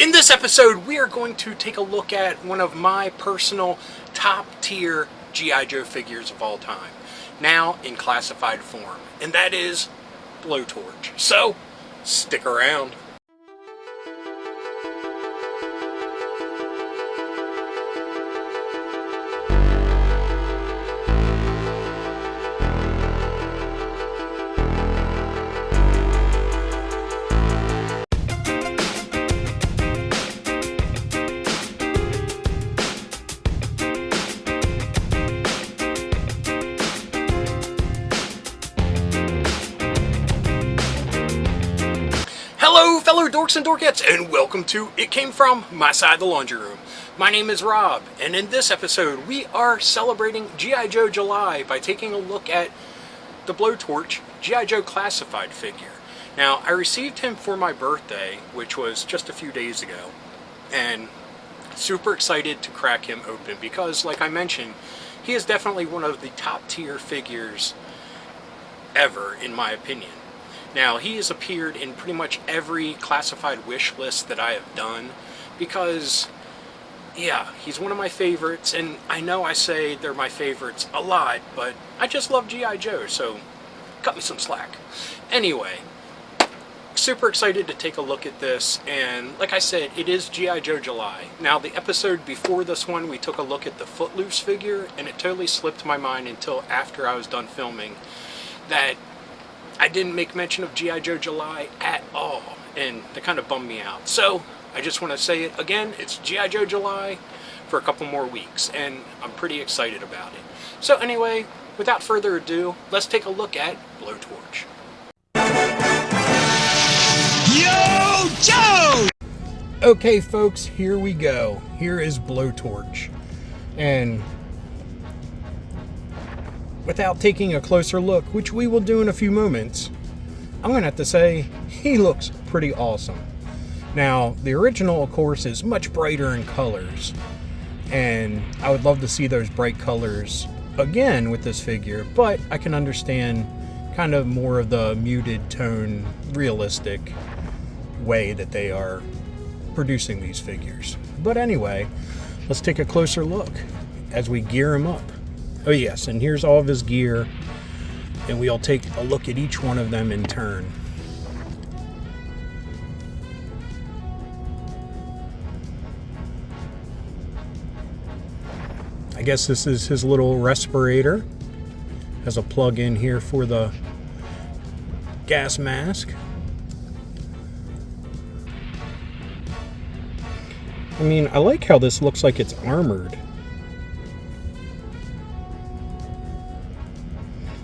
In this episode, we are going to take a look at one of my personal top tier G.I. Joe figures of all time, now in classified form, and that is Blowtorch. So, stick around. Hello, fellow dorks and dorkettes, and welcome to It Came From My Side of the Laundry Room. My name is Rob, and in this episode, we are celebrating G.I. Joe July by taking a look at the Blowtorch G.I. Joe classified figure. Now, I received him for my birthday, which was just a few days ago, and super excited to crack him open because, like I mentioned, he is definitely one of the top tier figures ever, in my opinion. Now, he has appeared in pretty much every classified wish list that I have done because, yeah, he's one of my favorites, and I know I say they're my favorites a lot, but I just love G.I. Joe, so cut me some slack. Anyway, super excited to take a look at this, and like I said, it is G.I. Joe July. Now, the episode before this one, we took a look at the Footloose figure, and it totally slipped my mind until after I was done filming that I didn't make mention of G.I. Joe July at all, and that kind of bummed me out. So, I just want to say it again, it's G.I. Joe July for a couple more weeks, and I'm pretty excited about it. So anyway, without further ado, let's take a look at Blowtorch. Yo, Joe! Okay, folks, here we go. Here is Blowtorch. And without taking a closer look, which we will do in a few moments, I'm going to have to say he looks pretty awesome. Now, the original, of course, is much brighter in colors, and I would love to see those bright colors again with this figure, but I can understand kind of more of the muted tone, realistic way that they are producing these figures. But anyway, let's take a closer look as we gear him up. Oh yes, and here's all of his gear, and we'll take a look at each one of them in turn. I guess this is his little respirator. Has a plug in here for the gas mask. I mean, I like how this looks like it's armored.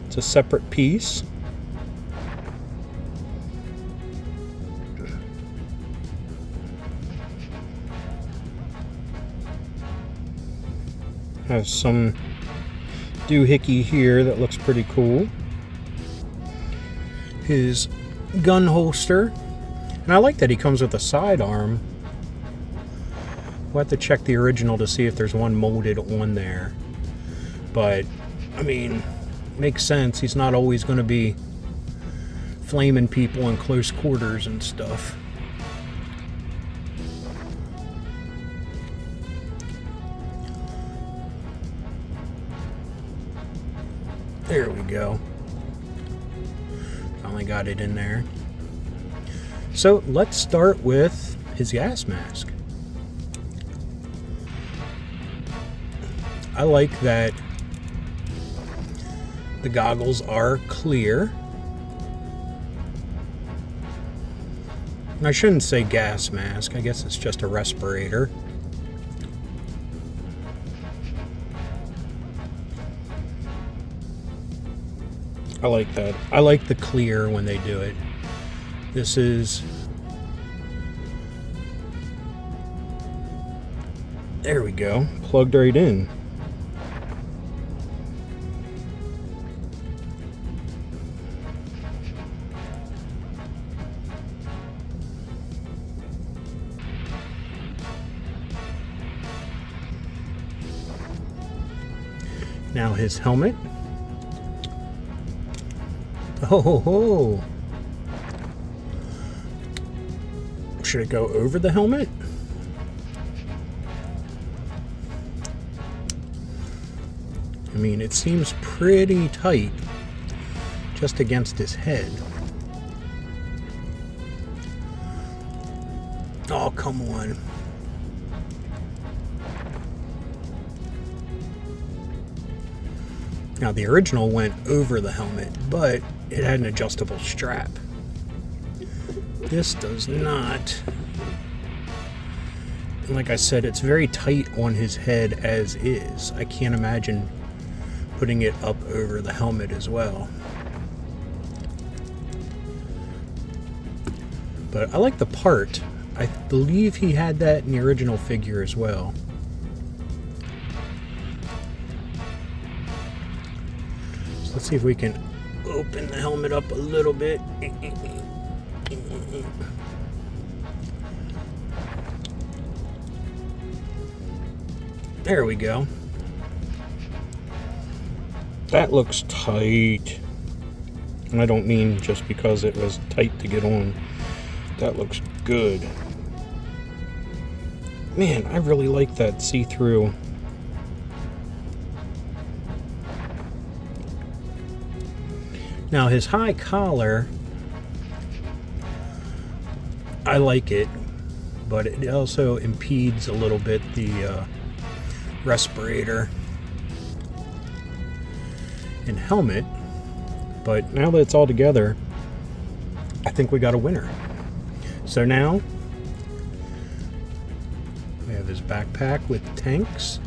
It's a separate piece. Has some doohickey here that looks pretty cool. His gun holster. And I like that he comes with a sidearm. We'll have to check the original to see if there's one molded on there. But, I mean, makes sense. He's not always going to be flaming people in close quarters and stuff. There we go. Finally got it in there. So let's start with his gas mask. I like that the goggles are clear. And I shouldn't say gas mask. I guess it's just a respirator. I like that. I like the clear when they do it. This is... There we go. Plugged right in. Now his helmet. Oh ho ho! should it go over the helmet? I mean, it seems pretty tight just against his head. Oh, come on. Now, the original went over the helmet, but it had an adjustable strap. This does not. And like I said, it's very tight on his head as is. I can't imagine putting it up over the helmet as well. But I like the part. I believe he had that in the original figure as well. So let's see if we can open the helmet up a little bit. There we go. That looks tight. And I don't mean just because it was tight to get on. That looks good. Man, I really like that see-through. Now his high collar, I like it, but it also impedes a little bit the respirator and helmet. But now that it's all together, I think we got a winner. So now we have his backpack with tanks.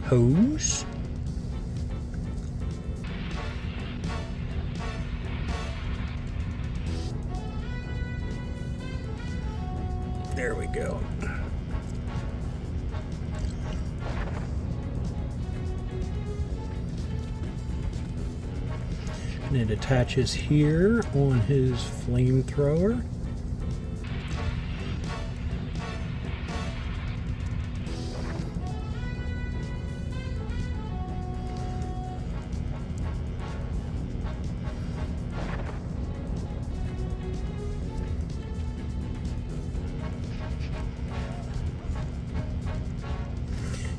Hose. There we go. And it attaches here on his flamethrower.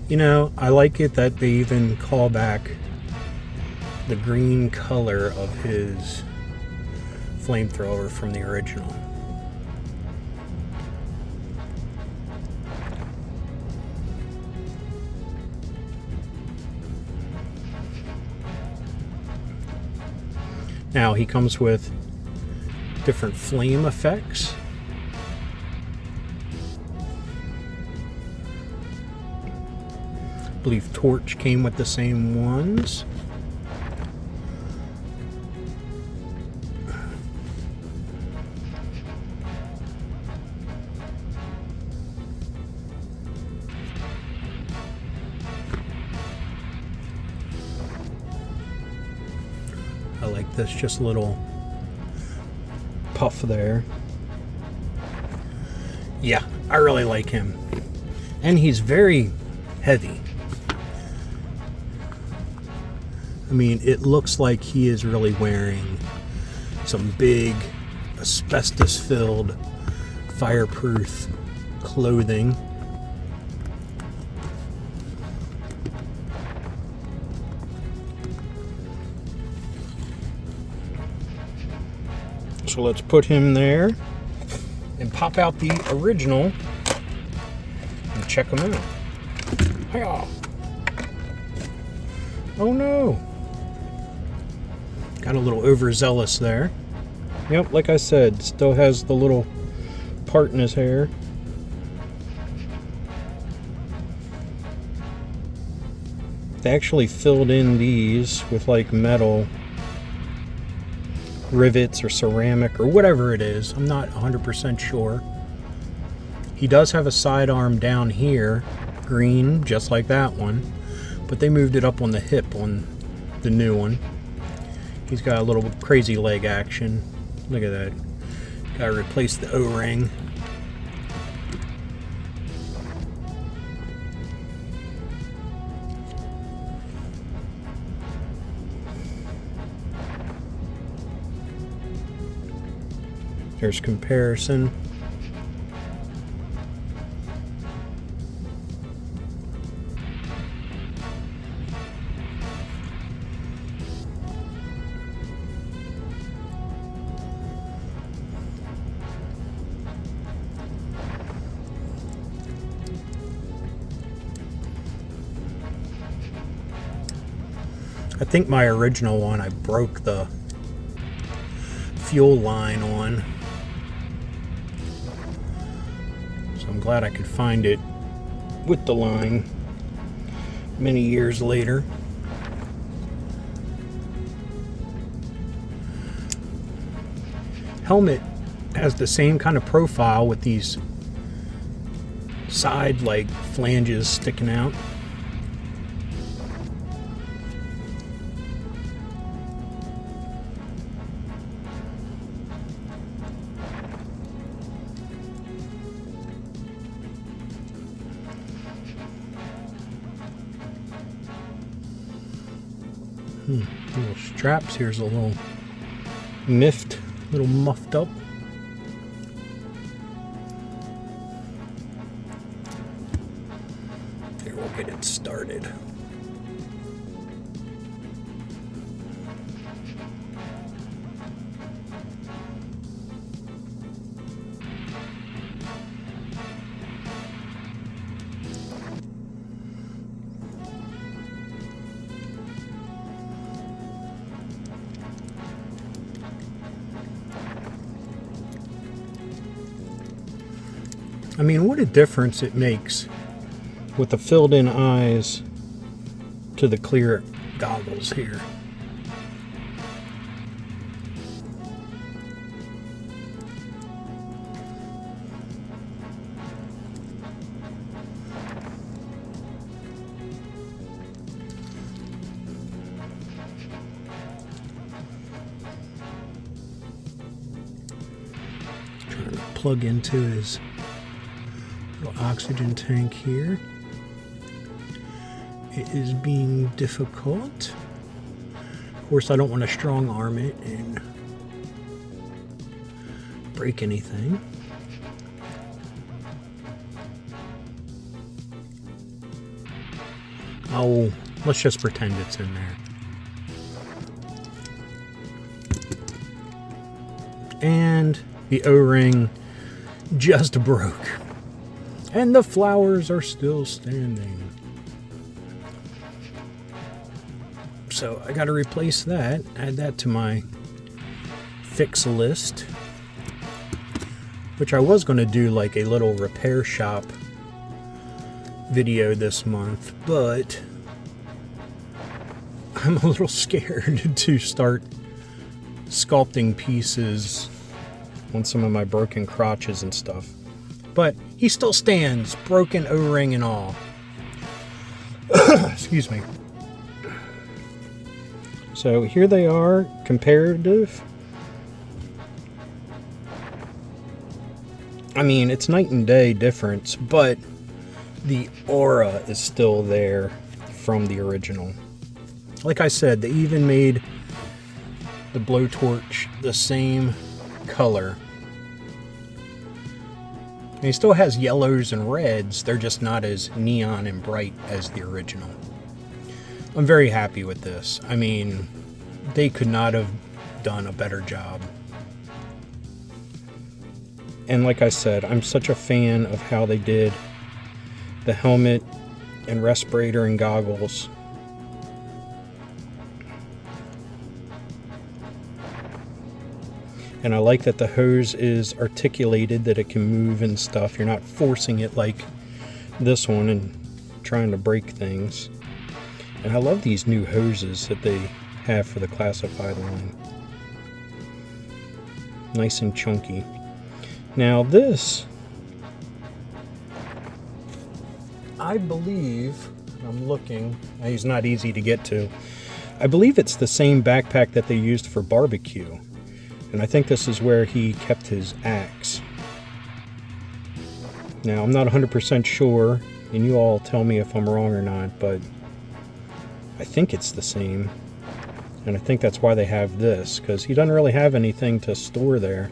You know, I like it that they even call back the green color of his flamethrower from the original. Now he comes with different flame effects. I believe Torch came with the same ones. I like this just little puff there. Yeah, I really like him. And he's very heavy. I mean, it looks like he is really wearing some big asbestos-filled fireproof clothing. So let's put him there and pop out the original and check him out. Hi-yah. Oh no! Got a little overzealous there. Yep, like I said, still has the little part in his hair. They actually filled in these with like metal rivets or ceramic or whatever it is. I'm not 100% sure. He does have a sidearm down here, green, just like that one, but they moved it up on the hip on the new one. He's got a little crazy leg action. Look at that. Gotta replace the O-ring. There's comparison. I think my original one, I broke the fuel line on. So I'm glad I could find it with the line many years later. Helmet has the same kind of profile with these side like flanges sticking out. Little straps. Here's a little miffed, little muffed up. Here, we'll get it started. I mean, what a difference it makes with the filled in eyes to the clear goggles here. Trying to plug into his oxygen tank here. It is being difficult. Of course, I don't want to strong arm it and break anything. Oh, let's just pretend it's in there. And the O-ring just broke. And the flowers are still standing. So I got to replace that. Add that to my fix list. Which I was going to do like a little repair shop video this month. But I'm a little scared to start sculpting pieces on some of my broken crotches and stuff. But he still stands, broken O-ring and all. Excuse me. So here they are, comparative. I mean, it's night and day difference, but the aura is still there from the original. Like I said, they even made the Blowtorch the same color. And he still has yellows and reds, they're just not as neon and bright as the original. I'm very happy with this. I mean, they could not have done a better job. And like I said, I'm such a fan of how they did the helmet and respirator and goggles. And I like that the hose is articulated, that it can move and stuff. You're not forcing it like this one and trying to break things. And I love these new hoses that they have for the classified line. Nice and chunky. Now this, I believe, I'm looking, he's not easy to get to. I believe it's the same backpack that they used for barbecue. And I think this is where he kept his axe. Now, I'm not 100% sure, and you all tell me if I'm wrong or not, but I think it's the same. And I think that's why they have this, because he doesn't really have anything to store there.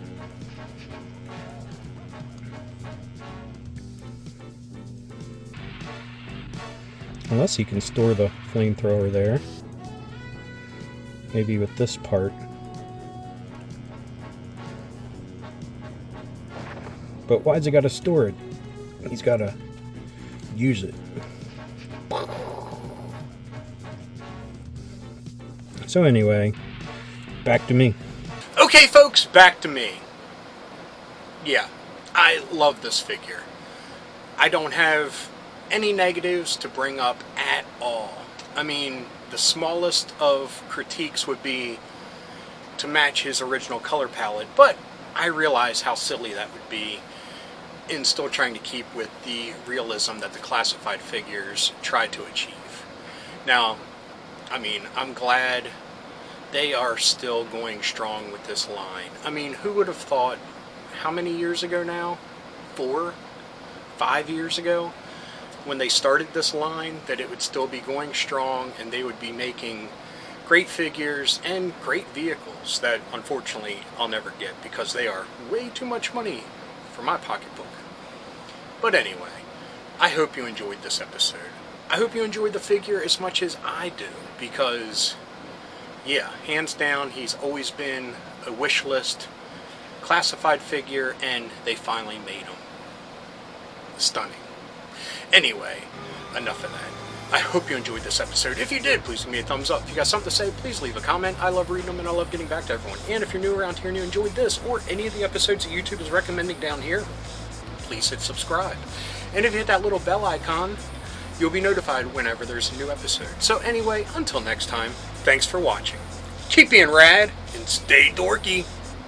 Unless he can store the flamethrower there. Maybe with this part. But why's he got to store it? He's got to use it. So anyway, back to me. Okay, folks, back to me. Yeah, I love this figure. I don't have any negatives to bring up at all. I mean, the smallest of critiques would be to match his original color palette, but I realize how silly that would be in still trying to keep with the realism that the classified figures try to achieve. Now, I mean, I'm glad they are still going strong with this line. I mean, who would have thought, how many years ago now? 4? 5 years ago? When they started this line, that it would still be going strong and they would be making great figures and great vehicles that unfortunately I'll never get because they are way too much money for my pocketbook. But anyway, I hope you enjoyed this episode. I hope you enjoyed the figure as much as I do because, yeah, hands down, he's always been a wish list classified figure and they finally made him. Stunning. Anyway, enough of that. I hope you enjoyed this episode. If you did, please give me a thumbs up. If you got something to say, please leave a comment. I love reading them and I love getting back to everyone. And if you're new around here and you enjoyed this or any of the episodes that YouTube is recommending down here, please hit subscribe. And if you hit that little bell icon, you'll be notified whenever there's a new episode. So anyway, until next time, thanks for watching. Keep being rad and stay dorky.